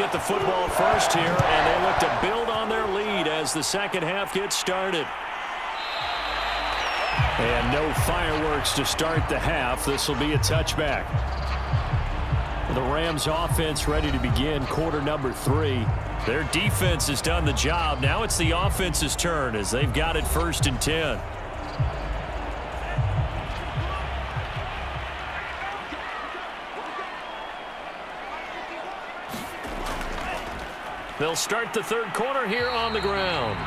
got the football first here, and they look to build on their lead as the second half gets started. And no fireworks to start the half. This will be a touchback. The Rams offense ready to begin quarter number 3. Their defense has done the job. Now it's the offense's turn as they've got it 1st and 10. They'll start the third quarter here on the ground.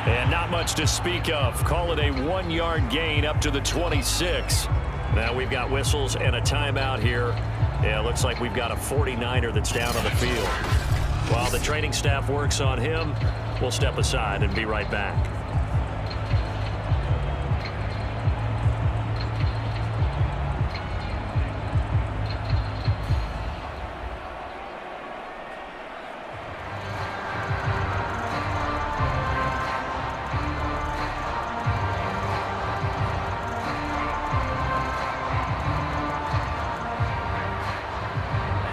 And not much to speak of. Call it a 1-yard gain up to the 26. Now we've got whistles and a timeout here. Yeah, it looks like we've got a 49er that's down on the field. While the training staff works on him, we'll step aside and be right back.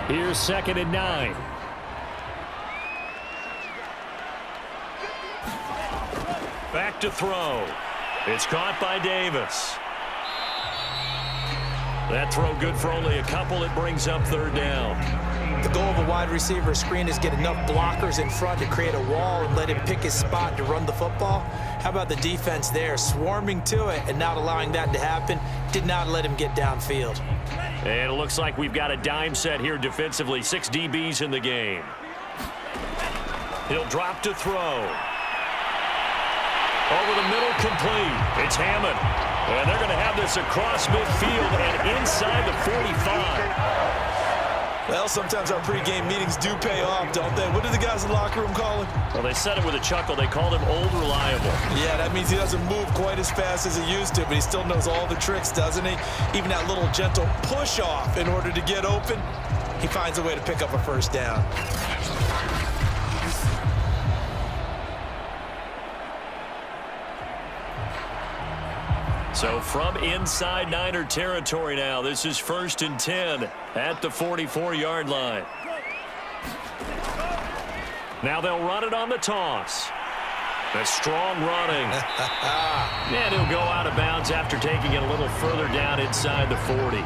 Here's 2nd and 9. Back to throw. It's caught by Davis. That throw good for only a couple. It brings up 3rd down. The goal of a wide receiver screen is get enough blockers in front to create a wall and let him pick his spot to run the football. How about the defense there, swarming to it and not allowing that to happen? Did not let him get downfield. And it looks like we've got a dime set here defensively. 6 DBs in the game. He'll drop to throw. Over the middle, complete. It's Hammond. And they're going to have this across midfield and inside the 45. Well, sometimes our pregame meetings do pay off, don't they? What do the guys in the locker room call him? Well, they said it with a chuckle. They called him Old Reliable. Yeah, that means he doesn't move quite as fast as he used to, but he still knows all the tricks, doesn't he? Even that little gentle push-off in order to get open, he finds a way to pick up a 1st down. So from inside Niner territory now, this is 1st and 10 at the 44-yard line. Now they'll run it on the toss. A strong running. And he'll go out of bounds after taking it a little further down inside the 40.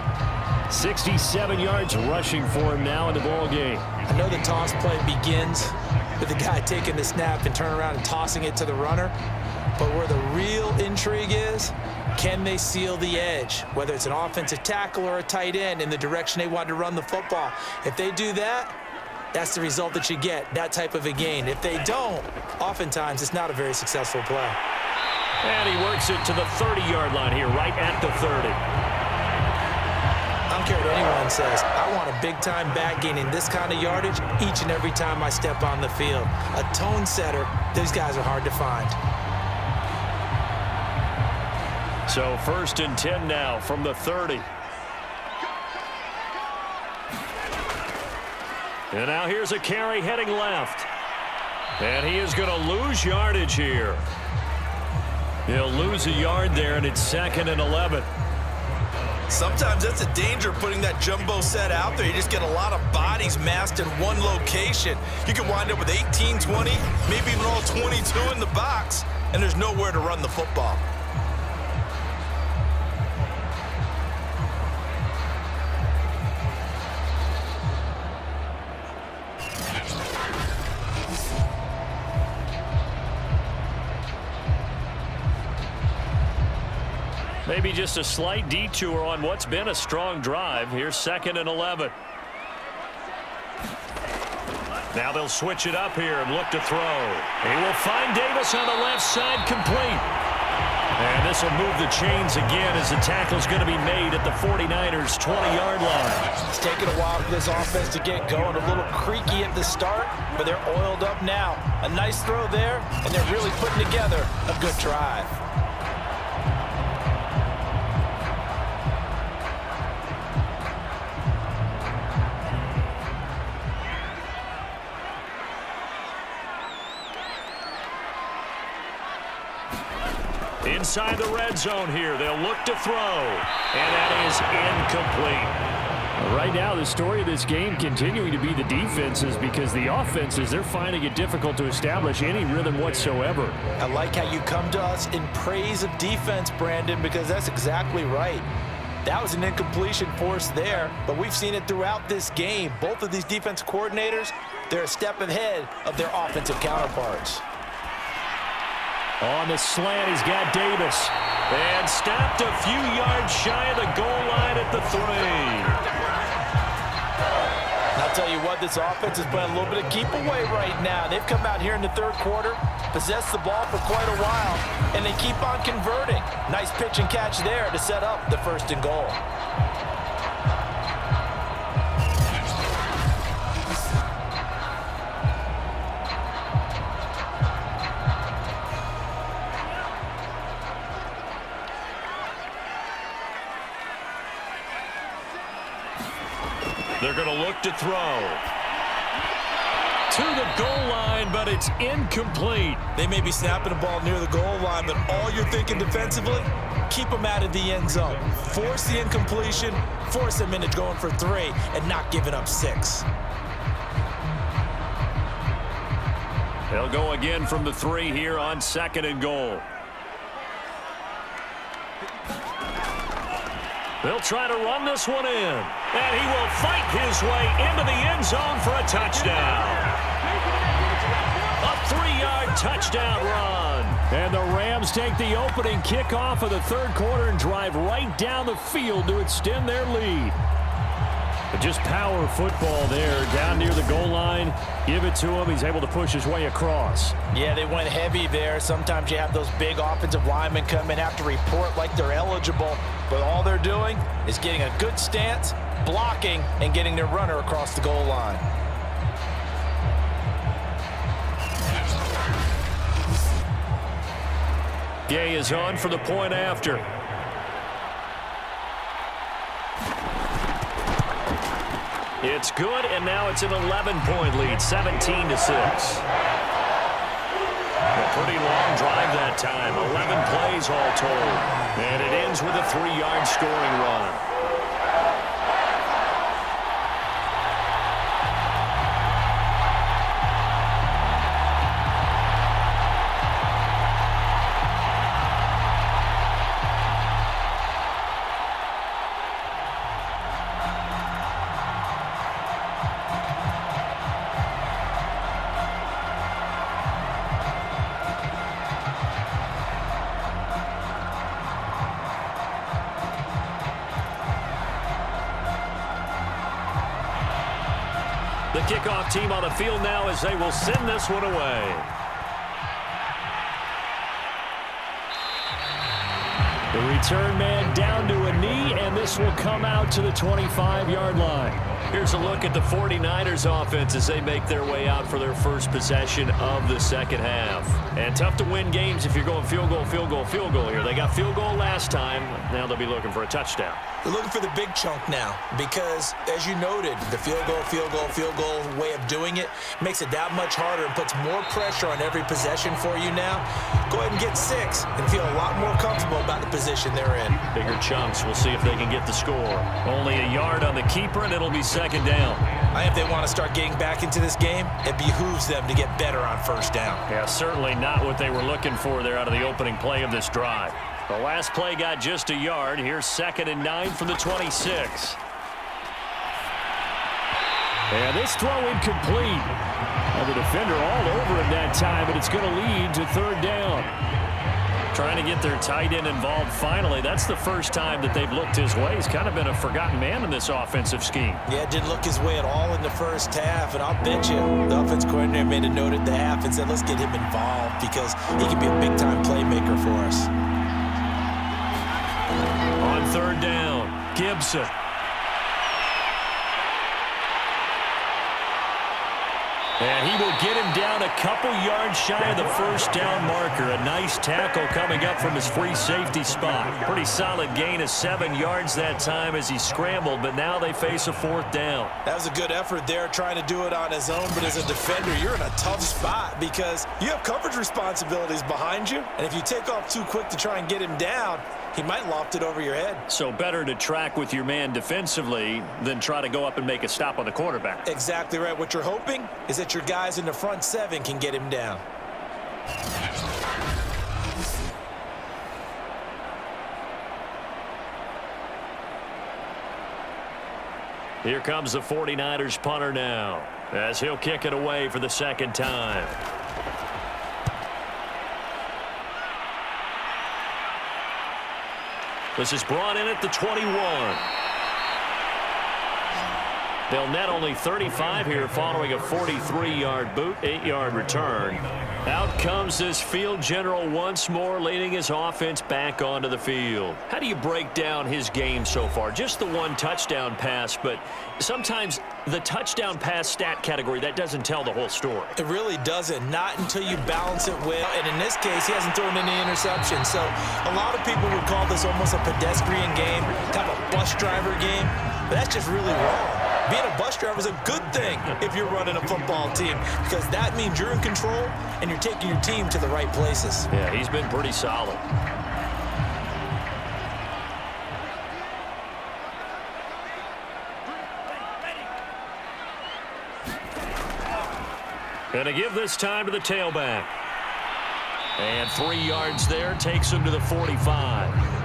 67 yards rushing for him now in the ball game. I know the toss play begins with the guy taking the snap and turning around and tossing it to the runner. But where the real intrigue is, can they seal the edge, whether it's an offensive tackle or a tight end, in the direction they want to run the football? If they do that, that's the result that you get, that type of a gain. If they don't, oftentimes it's not a very successful play. And he works it to the 30-yard line here, right at the 30. I don't care what anyone says. I want a big-time back gaining this kind of yardage each and every time I step on the field. A tone setter, those guys are hard to find. So 1st and 10 now from the 30. And now here's a carry heading left. And he is going to lose yardage here. He'll lose a yard there, and it's 2nd and 11. Sometimes that's a danger putting that jumbo set out there. You just get a lot of bodies massed in one location. You can wind up with 18, 20, maybe even all 22 in the box, and there's nowhere to run the football. Maybe just a slight detour on what's been a strong drive. Here's 2nd and 11. Now they'll switch it up here and look to throw. He will find Davis on the left side, complete. And this will move the chains again as the tackle's going to be made at the 49ers' 20-yard line. It's taken a while for this offense to get going. A little creaky at the start, but they're oiled up now. A nice throw there, and they're really putting together a good drive. Inside the red zone here, they'll look to throw, and that is incomplete. Right now, the story of this game continuing to be the defenses, because the offenses, they're finding it difficult to establish any rhythm whatsoever. I like how you come to us in praise of defense, Brandon, because that's exactly right. That was an incompletion forced there, but we've seen it throughout this game. Both of these defense coordinators, they're a step ahead of their offensive counterparts. On the slant, he's got Davis. And stopped a few yards shy of the goal line at the 3. And I'll tell you what, this offense is playing a little bit of keep away right now. They've come out here in the third quarter, possessed the ball for quite a while, and they keep on converting. Nice pitch and catch there to set up the 1st and goal. They're going to look to throw. To the goal line, but it's incomplete. They may be snapping the ball near the goal line, but all you're thinking defensively, keep them out of the end zone. Force the incompletion, force them into going for 3, and not giving up 6. They'll go again from the 3 here on 2nd and goal. They'll try to run this one in. And he will fight his way into the end zone for a touchdown. A 3-yard touchdown run. And the Rams take the opening kickoff of the 3rd quarter and drive right down the field to extend their lead. But just power football there down near the goal line. Give it to him. He's able to push his way across. Yeah, they went heavy there. Sometimes you have those big offensive linemen come in, have to report like they're eligible. But all they're doing is getting a good stance, blocking, and getting their runner across the goal line. Gay is on for the point after. It's good, and now it's an 11-point lead, 17-6. A pretty long drive that time, 11 plays all told. And it ends with a 3-yard scoring run. The kickoff team on the field now as they will send this one away. The return man down to a knee, and this will come out to the 25-yard line. Here's a look at the 49ers offense as they make their way out for their first possession of the second half. And tough to win games if you're going field goal, field goal, field goal here. They got field goal last time. Now they'll be looking for a touchdown. They're looking for the big chunk now because, as you noted, the field goal way of doing it makes it that much harder and puts more pressure on every possession for you now. Go ahead and get 6 and feel a lot more comfortable about the position they're in. Bigger chunks. We'll see if they can get the score. Only a yard on the keeper, and it'll be second down. If they want to start getting back into this game, it behooves them to get better on first down. Yeah, certainly not what they were looking for there out of the opening play of this drive. The last play got just a yard. Here's 2nd and 9 from the 26. And this throw incomplete. Well, the defender all over him that time, but it's going to lead to 3rd down. Trying to get their tight end involved finally. That's the first time that they've looked his way. He's kind of been a forgotten man in this offensive scheme. Yeah, didn't look his way at all in the first half, and I'll bet you the offense coordinator made a note at the half and said, let's get him involved because he can be a big-time playmaker for us. On 3rd down, Gibson. And he will get him down a couple yards shy of the first down marker. A nice tackle coming up from his free safety spot. Pretty solid gain of 7 yards that time as he scrambled, but now they face a 4th down. That was a good effort there, trying to do it on his own, but as a defender, you're in a tough spot because you have coverage responsibilities behind you, and if you take off too quick to try and get him down, he might loft it over your head. So better to track with your man defensively than try to go up and make a stop on the quarterback. Exactly right. What you're hoping is that your guys in the front 7 can get him down. Here comes the 49ers punter now as he'll kick it away for the 2nd time. This is brought in at the 21. They'll net only 35 here following a 43-yard boot, 8-yard return. Out comes this field general once more, leading his offense back onto the field. How do you break down his game so far? Just the 1 touchdown pass, but sometimes the touchdown pass stat category, that doesn't tell the whole story. It really doesn't, not until you balance it well. And in this case, he hasn't thrown any interceptions. So a lot of people would call this almost a pedestrian game, kind of a bus driver game. But that's just really wrong. Being a bus driver is a good thing if you're running a football team because that means you're in control and you're taking your team to the right places. Yeah, he's been pretty solid. And to give this time to the tailback. And 3 yards there takes him to the 45.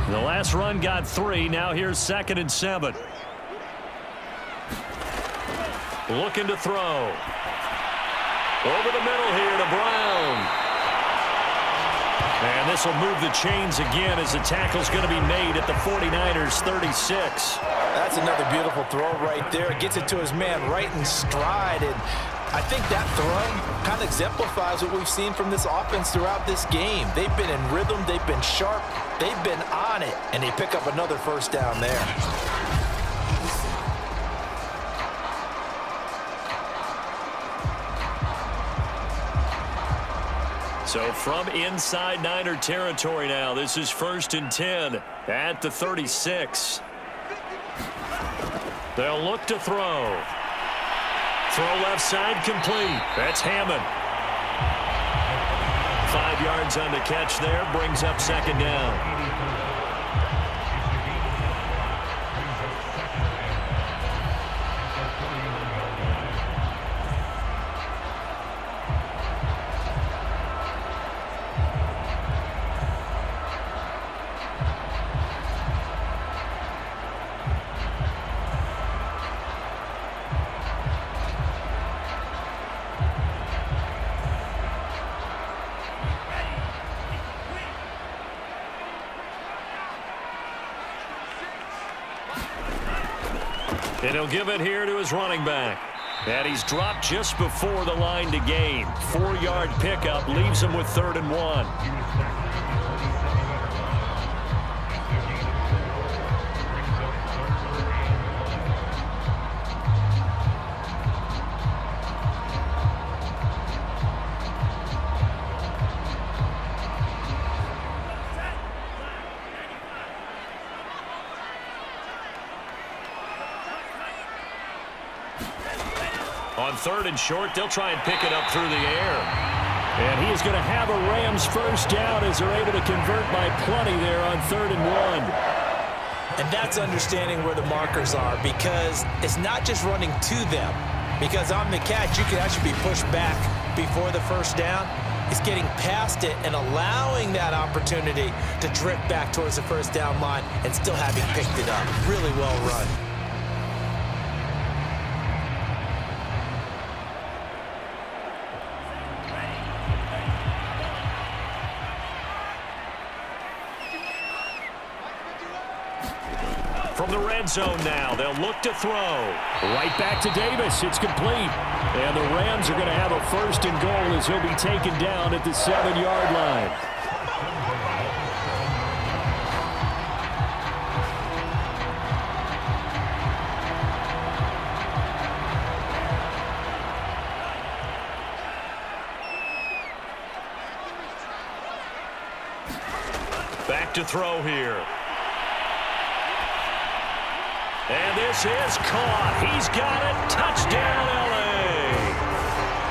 The last run got 3. Now here's 2nd and 7. Looking to throw. Over the middle here to Brown. And this will move the chains again as the tackle's going to be made at the 49ers 36. That's another beautiful throw right there. Gets it to his man right in stride. And I think that throw kind of exemplifies what we've seen from this offense throughout this game. They've been in rhythm. They've been sharp. They've been on it. And they pick up another 1st down there. So from inside Niner territory now, this is 1st and 10 at the 36. They'll look to throw. Throw left side complete. That's Hammond. 5 yards on the catch there, brings up 2nd down. And he'll give it here to his running back. And he's dropped just before the line to gain. 4-yard pickup leaves him with 3rd and 1. On 3rd and short, they'll try and pick it up through the air. And he is going to have a Rams 1st down as they're able to convert by plenty there on 3rd and 1. And that's understanding where the markers are because it's not just running to them. Because on the catch, you can actually be pushed back before the 1st down. It's getting past it and allowing that opportunity to drift back towards the 1st down line and still having picked it up. Really well run. From the red zone now, they'll look to throw. Right back to Davis. It's complete. And the Rams are going to have a 1st and goal as he'll be taken down at the 7-yard line. Back to throw here. And this is caught. He's got it. Touchdown, L.A.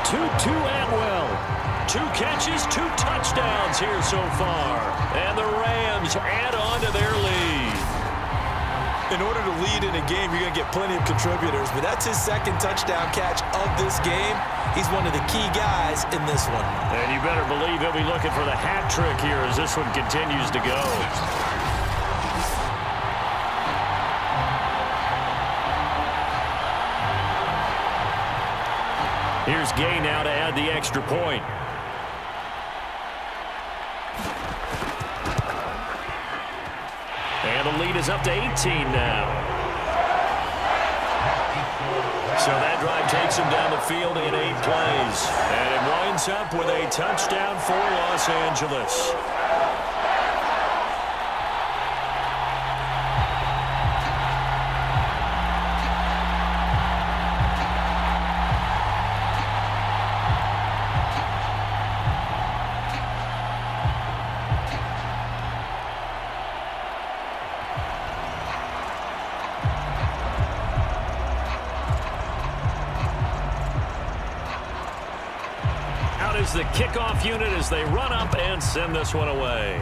Tutu Atwell. 2 catches, 2 touchdowns here so far. And the Rams add on to their lead. In order to lead in a game, you're going to get plenty of contributors, but that's his 2nd touchdown catch of this game. He's one of the key guys in this one. And you better believe he'll be looking for the hat trick here as this one continues to go. Here's Gay now to add the extra point. And the lead is up to 18 now. So that drive takes him down the field in 8 plays. And it winds up with a touchdown for Los Angeles. Is the kickoff unit as they run up and send this one away.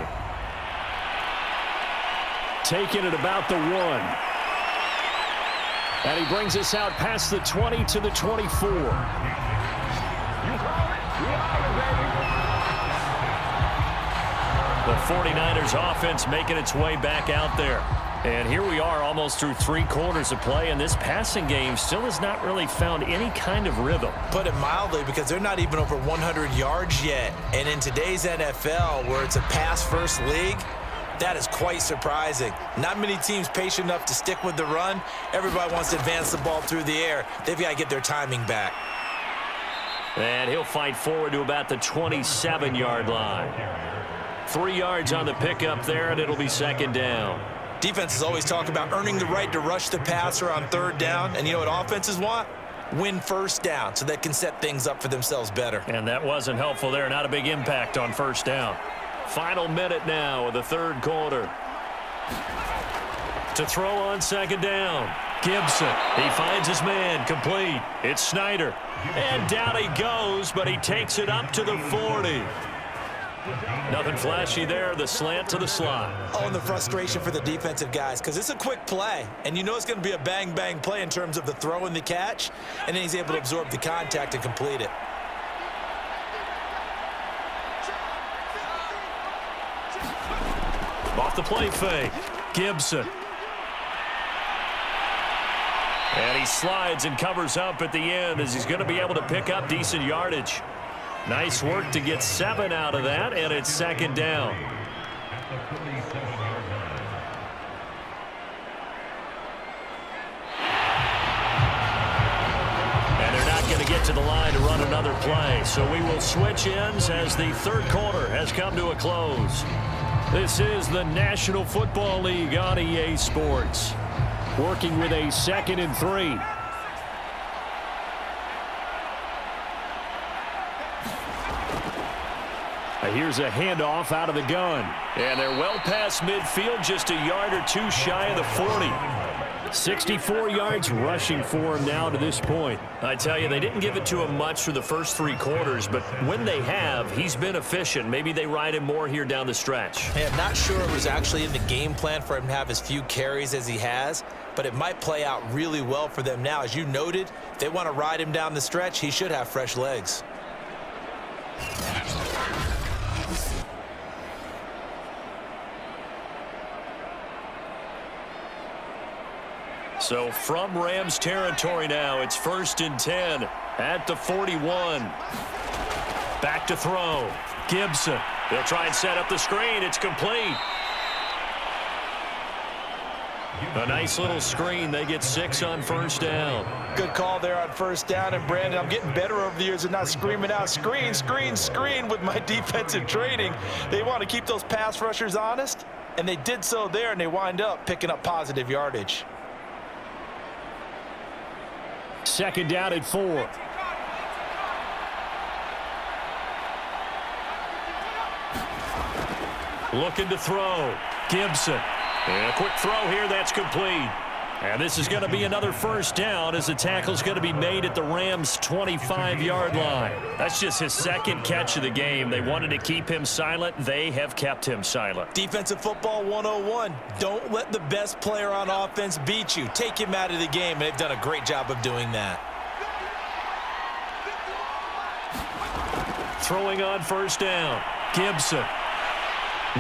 Taking it about the 1. And he brings us out past the 20 to the 24. The 49ers offense making its way back out there. And here we are almost through 3 quarters of play, and this passing game still has not really found any kind of rhythm. Put it mildly, because they're not even over 100 yards yet. And in today's NFL, where it's a pass-first league, that is quite surprising. Not many teams patient enough to stick with the run. Everybody wants to advance the ball through the air. They've got to get their timing back. And he'll fight forward to about the 27-yard line. 3 yards on the pickup there, and it'll be 2nd down. Defenses always talk about earning the right to rush the passer on 3rd down. And you know what offenses want? Win 1st down so they can set things up for themselves better. And that wasn't helpful there. Not a big impact on 1st down. Final minute now of the 3rd quarter. To throw on 2nd down. Gibson. He finds his man. Complete. It's Snyder. And down he goes, but he takes it up to the 40. Nothing flashy there. The slant to the slot. Oh, and the frustration for the defensive guys, because it's a quick play, and you know it's going to be a bang-bang play in terms of the throw and the catch, and then he's able to absorb the contact and complete it. Off the play fake. Gibson. And he slides and covers up at the end as he's going to be able to pick up decent yardage. Nice work to get 7 out of that, and it's 2nd down. And they're not going to get to the line to run another play, so we will switch ends as the 3rd quarter has come to a close. This is the National Football League on EA Sports. Working with a 2nd and 3. Here's a handoff out of the gun. And they're well past midfield, just a yard or 2 shy of the 40. 64 yards rushing for him now to this point. I tell you, they didn't give it to him much for the first 3 quarters, but when they have, he's been efficient. Maybe they ride him more here down the stretch. Hey, I'm not sure it was actually in the game plan for him to have as few carries as he has, but it might play out really well for them now. As you noted, if they want to ride him down the stretch, he should have fresh legs. So from Rams territory now, it's 1st and 10 at the 41. Back to throw. Gibson. They'll try and set up the screen. It's complete. A nice little screen. They get 6 on first down. Good call there on first down. And, Brandon, I'm getting better over the years of not screaming out, screen, screen, screen with my defensive training. They want to keep those pass rushers honest, and they did so there, and they wind up picking up positive yardage. Second down at 4. Looking to throw. Gibson. And a quick throw here. That's complete. And this is going to be another first down as the tackle's going to be made at the Rams' 25-yard line. That's just his second catch of the game. They wanted to keep him silent. They have kept him silent. Defensive football 101. Don't let the best player on offense beat you. Take him out of the game, and they've done a great job of doing that. Throwing on first down. Gibson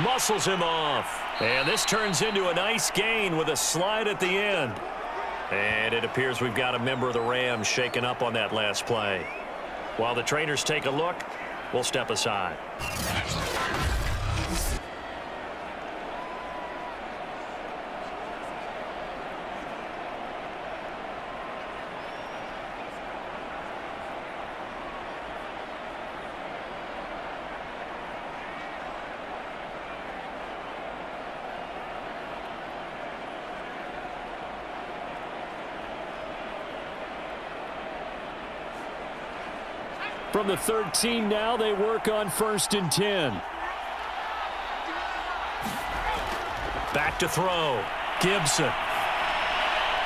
muscles him off. And this turns into a nice gain with a slide at the end. And it appears we've got a member of the Rams shaken up on that last play. While the trainers take a look, we'll step aside. From the 13 now, they work on 1st and 10. Back to throw. Gibson.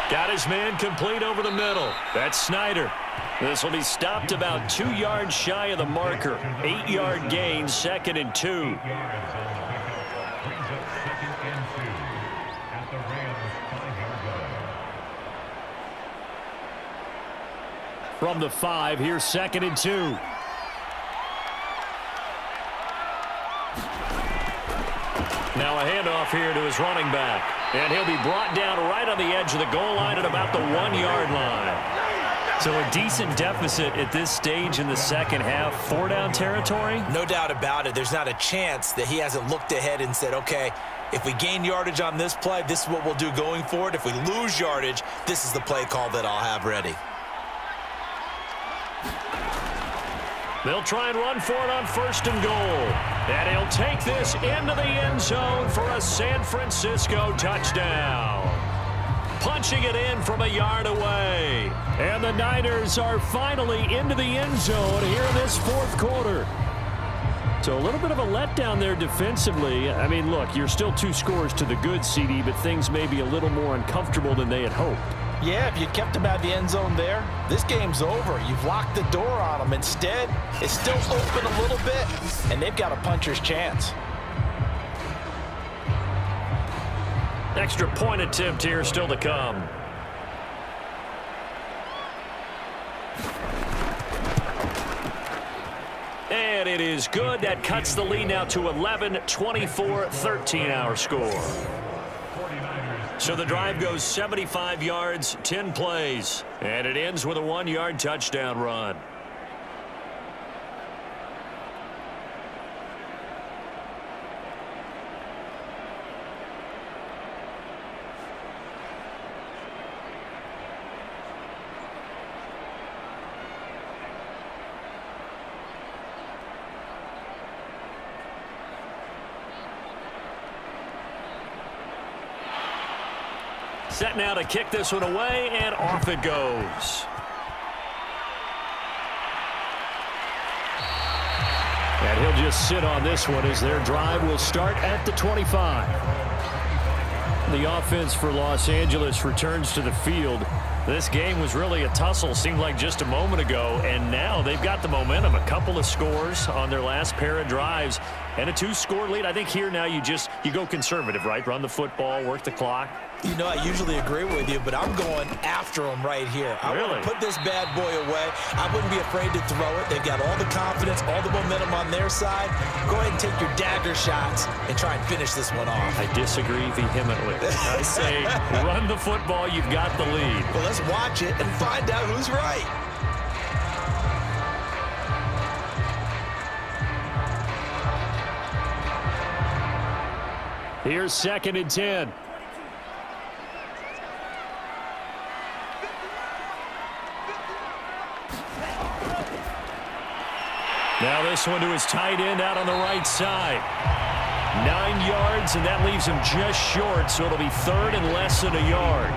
Got his man complete over the middle. That's Snyder. This will be stopped about 2 yards shy of the marker. 8-yard gain, 2nd and 2. From the 5, here's 2nd and 2. Now a handoff here to his running back. And he'll be brought down right on the edge of the goal line at about the 1-yard line. So a decent deficit at this stage in the second half. 4-down territory? No doubt about it. There's not a chance that he hasn't looked ahead and said, okay, if we gain yardage on this play, this is what we'll do going forward. If we lose yardage, this is the play call that I'll have ready. They'll try and run for it on 1st and goal. And he'll take this into the end zone for a San Francisco touchdown. Punching it in from a yard away. And the Niners are finally into the end zone here in this 4th quarter. So a little bit of a letdown there defensively. I mean, look, you're still 2 scores to the good, CD, but things may be a little more uncomfortable than they had hoped. Yeah, if you kept him out of the end zone there, this game's over. You've locked the door on him. Instead, it's still open a little bit, and they've got a puncher's chance. Extra point attempt here still to come. And it is good. That cuts the lead now to 11, 24, 13 our score. So the drive goes 75 yards, 10 plays, and it ends with a 1-yard touchdown run. Set now to kick this one away, and off it goes. And he'll just sit on this one as their drive will start at the 25. The offense for Los Angeles returns to the field. This game was really a tussle, seemed like just a moment ago, and now they've got the momentum. A couple of scores on their last pair of drives and a 2-score lead. I think here now you go conservative, right? Run the football, work the clock. You know, I usually agree with you, but I'm going after him right here. I want to put this bad boy away. I wouldn't be afraid to throw it. They've got all the confidence, all the momentum on their side. Go ahead and take your dagger shots and try and finish this one off. I disagree vehemently. I say run the football. You've got the lead. Well, let's watch it and find out who's right. Here's 2nd and 10. Now this one to his tight end out on the right side. 9 yards, and that leaves him just short, so it'll be third and less than a yard.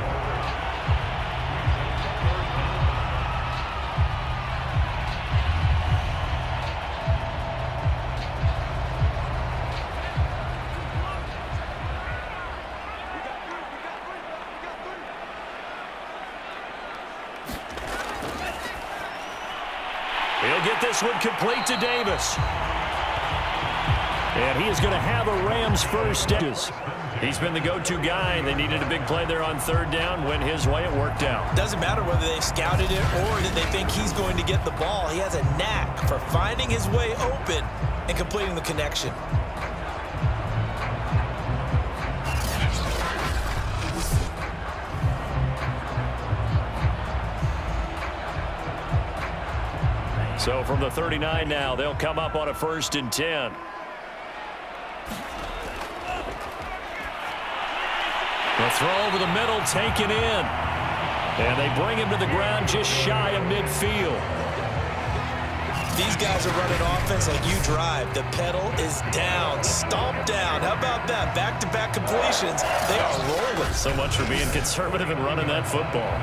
He'll get this one complete to Davis. And he is going to have a Rams first down. He's been the go-to guy, and they needed a big play there on third down. Went his way, it worked out. Doesn't matter whether they've scouted it or that they think he's going to get the ball. He has a knack for finding his way open and completing the connection. So from the 39 now, they'll come up on a 1st and 10. The throw over the middle, taken in. And they bring him to the ground just shy of midfield. These guys are running offense like you drive. The pedal is down, stomp down. How about that? Back-to-back completions. They are rolling. So much for being conservative and running that football.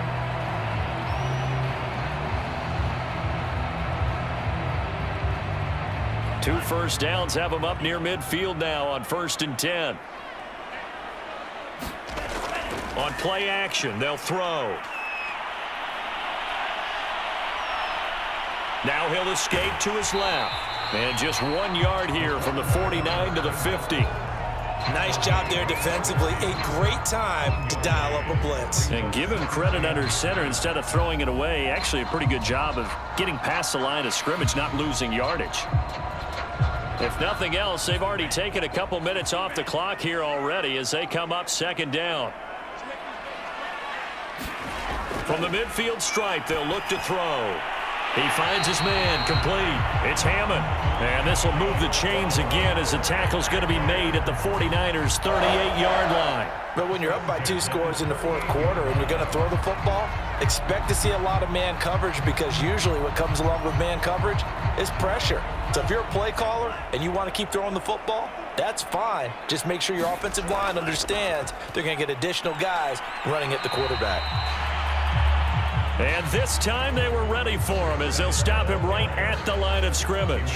Two first downs have them up near midfield now on 1st and 10. On play action, they'll throw. Now he'll escape to his left. And just 1 yard here from the 49 to the 50. Nice job there defensively. A great time to dial up a blitz. And give him credit under center instead of throwing it away. Actually a pretty good job of getting past the line of scrimmage, not losing yardage. If nothing else, they've already taken a couple minutes off the clock here already as they come up 2nd down. From the midfield stripe, they'll look to throw. He finds his man, complete. It's Hammond. And this will move the chains again as the tackle's going to be made at the 49ers' 38-yard line. But when you're up by 2 scores in the 4th quarter and you're going to throw the football, expect to see a lot of man coverage because usually what comes along with man coverage is pressure. So if you're a play caller and you want to keep throwing the football, that's fine. Just make sure your offensive line understands they're going to get additional guys running at the quarterback. And this time they were ready for him as they'll stop him right at the line of scrimmage.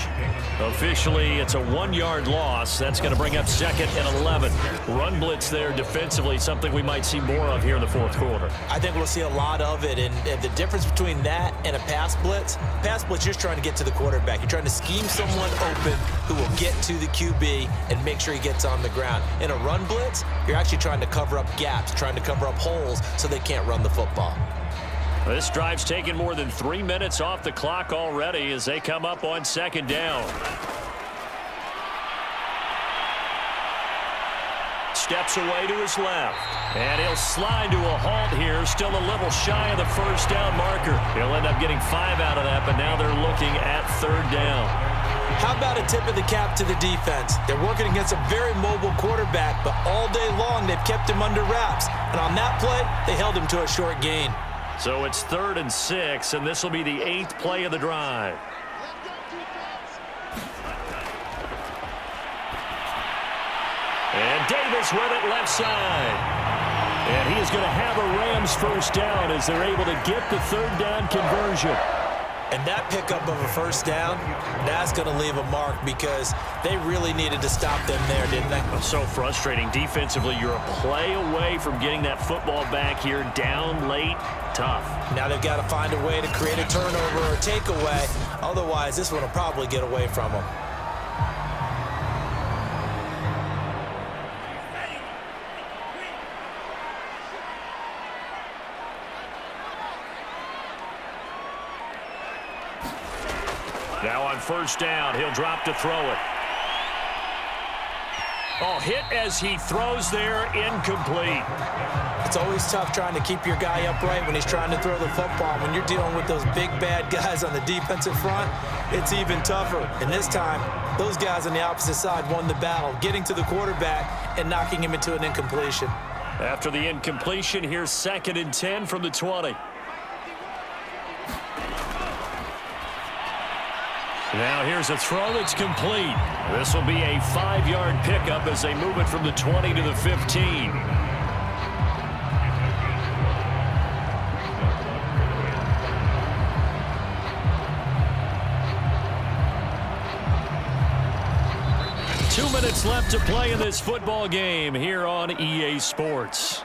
Officially, it's a 1-yard loss. That's going to bring up 2nd and 11. Run blitz there defensively, something we might see more of here in the 4th quarter. I think we'll see a lot of it, and the difference between that and a pass blitz, you're just trying to get to the quarterback. You're trying to scheme someone open who will get to the QB and make sure he gets on the ground. In a run blitz, you're actually trying to cover up gaps, trying to cover up holes so they can't run the football. This drive's taken more than 3 minutes off the clock already as they come up on 2nd down. Steps away to his left. And he'll slide to a halt here, still a little shy of the 1st down marker. He'll end up getting 5 out of that, but now they're looking at 3rd down. How about a tip of the cap to the defense? They're working against a very mobile quarterback, but all day long they've kept him under wraps. And on that play, they held him to a short gain. So it's 3rd and 6, and this will be the 8th play of the drive. And Davis with it left side. And he is going to have a Rams first down as they're able to get the 3rd down conversion. And that pickup of a 1st down, that's going to leave a mark because they really needed to stop them there, didn't they? So frustrating. Defensively, you're a play away from getting that football back here down late. Tough. Now they've got to find a way to create a turnover or a takeaway. Otherwise, this one will probably get away from them. Now on 1st down, he'll drop to throw it. Oh, hit as he throws there, incomplete. It's always tough trying to keep your guy upright when he's trying to throw the football. When you're dealing with those big, bad guys on the defensive front, it's even tougher. And this time, those guys on the opposite side won the battle, getting to the quarterback and knocking him into an incompletion. After the incompletion, here's 2nd and 10 from the 20. Now here's a throw that's complete. This will be a 5-yard pickup as they move it from the 20 to the 15. Two minutes left to play in this football game here on EA Sports.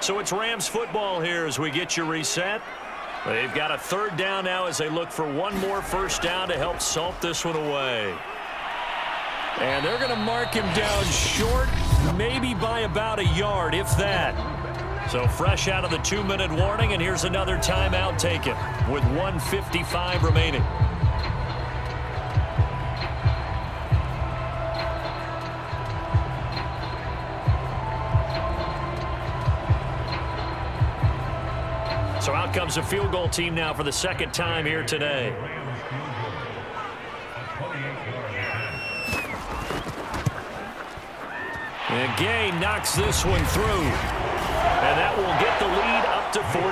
So it's Rams football here as we get you reset. They've got a 3rd down now as they look for one more first down to help salt this one away. And they're going to mark him down short, maybe by about a yard, if that. So fresh out of the 2-minute warning, and here's another timeout taken with 1:55 remaining. So out comes a field goal team now for the 2nd time here today. And Gay knocks this one through. And that will get the lead up to 14.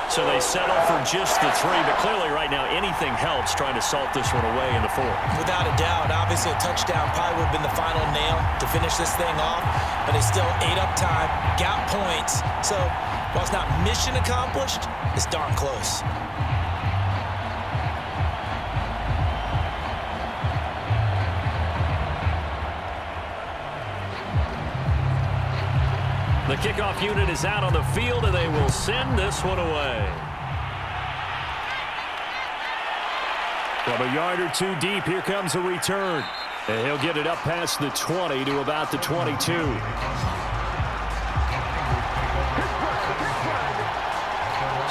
So they settle for just the 3, but clearly right now anything helps trying to salt this one away in the 4th. Without a doubt, obviously a touchdown probably would have been the final nail to finish this thing off, but they still ate up time, got points. So while it's not mission accomplished, it's darn close. The kickoff unit is out on the field, and they will send this one away. From a yard or 2 deep, here comes a return. And he'll get it up past the 20 to about the 22.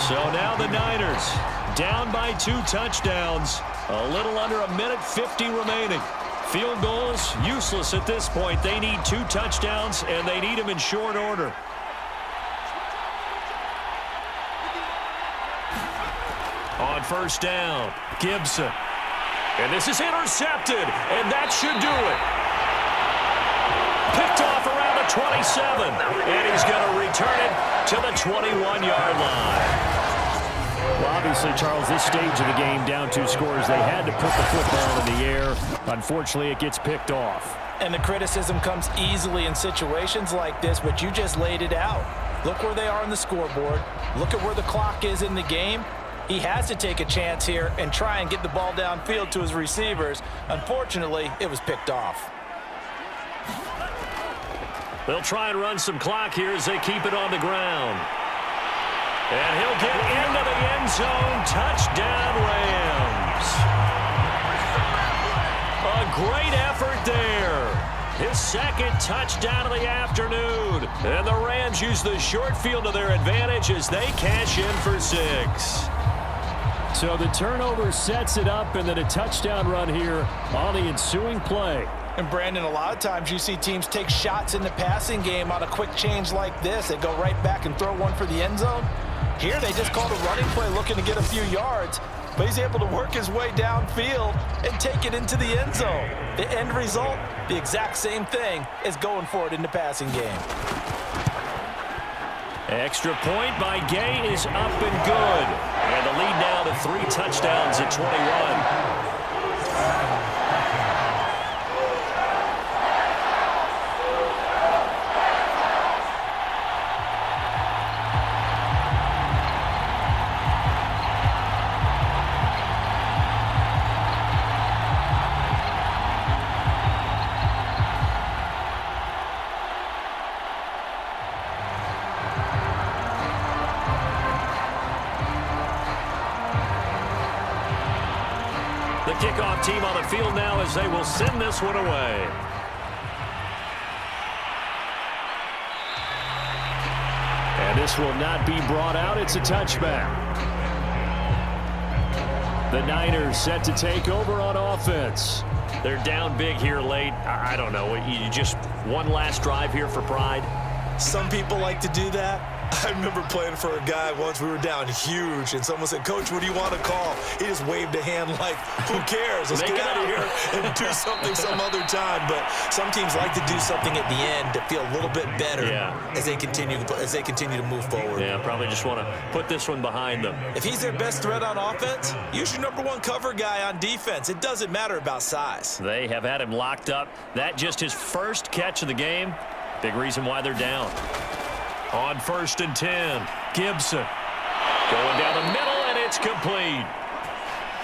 So now the Niners down by 2 touchdowns. A little under 1:50 remaining. Field goals useless at this point. They need 2 touchdowns, and they need them in short order. On first down, Gibson. And this is intercepted, and that should do it. Picked off around the 27, and he's going to return it to the 21-yard line. Well, obviously, Charles, this stage of the game, down 2 scores, they had to put the football in the air. Unfortunately, it gets picked off. And the criticism comes easily in situations like this, but you just laid it out. Look where they are on the scoreboard. Look at where the clock is in the game. He has to take a chance here and try and get the ball downfield to his receivers. Unfortunately, it was picked off. They'll try and run some clock here as they keep it on the ground. And he'll get into the end zone. Touchdown, Rams. A great effort there. His 2nd touchdown of the afternoon. And the Rams use the short field to their advantage as they cash in for 6. So the turnover sets it up, and then a touchdown run here on the ensuing play. And Brandon, a lot of times you see teams take shots in the passing game on a quick change like this. They go right back and throw one for the end zone. Here they just called a running play looking to get a few yards, but he's able to work his way downfield and take it into the end zone. The end result, the exact same thing as going for it in the passing game. Extra point by Gay is up and good. And the lead now to 3 touchdowns at 21. The kickoff team on the field now as they will send this one away. And this will not be brought out. It's a touchback. The Niners set to take over on offense. They're down big here late. I don't know. You just one last drive here for pride. Some people like to do that. I remember playing for a guy once. We were down huge, and someone said, "Coach, what do you want to call?" He just waved a hand like, "Who cares? Let's get out of here and do something some other time." But some teams like to do something at the end to feel a little bit better as they continue to move forward. Yeah, probably just want to put this one behind them. If he's their best threat on offense, use your number one cover guy on defense. It doesn't matter about size. They have had him locked up. That just his first catch of the game. Big reason why they're down. On 1st and 10, Gibson going down the middle, and it's complete.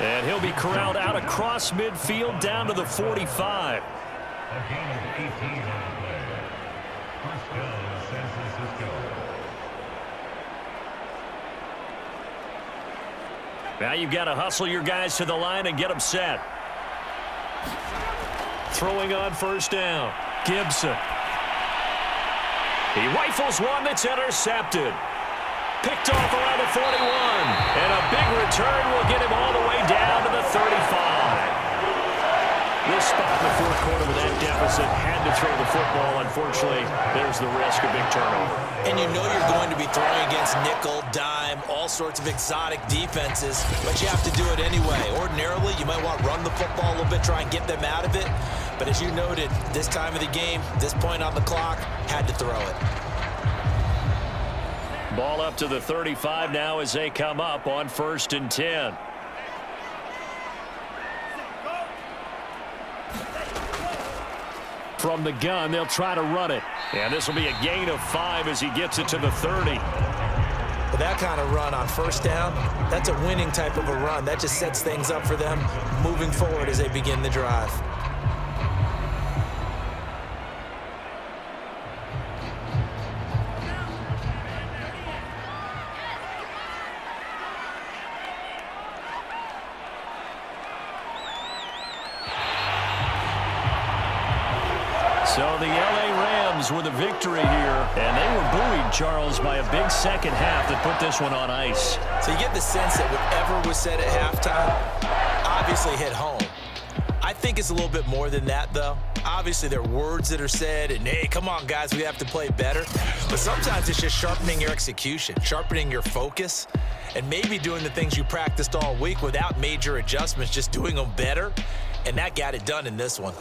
And he'll be corralled out across midfield down to the 45. Now you've got to hustle your guys to the line and get them set. Throwing on 1st down, Gibson. He rifles one that's intercepted. Picked off around the 41. And a big return will get him all the way down to the 35. This spot in the fourth quarter with that deficit had to throw the football. Unfortunately, there's the risk of big turnover. And you know you're going to be throwing against nickel, dime, all sorts of exotic defenses, but you have to do it anyway. Ordinarily, you might want to run the football a little bit, try and get them out of it. But as you noted, this time of the game, this point on the clock, had to throw it. Ball up to the 35 now as they come up on 1st and 10. From the gun, they'll try to run it. And this will be a gain of 5 as he gets it to the 30. But that kind of run on 1st down, that's a winning type of a run. That just sets things up for them moving forward as they begin the drive. So the L.A. Rams with a victory here, and they were buoyed, Charles, by a big second half that put this one on ice. So you get the sense that whatever was said at halftime obviously hit home. I think it's a little bit more than that, though. Obviously, there are words that are said, and, hey, come on, guys, we have to play better. But sometimes it's just sharpening your execution, sharpening your focus, and maybe doing the things you practiced all week without major adjustments, just doing them better, and that got it done in this one.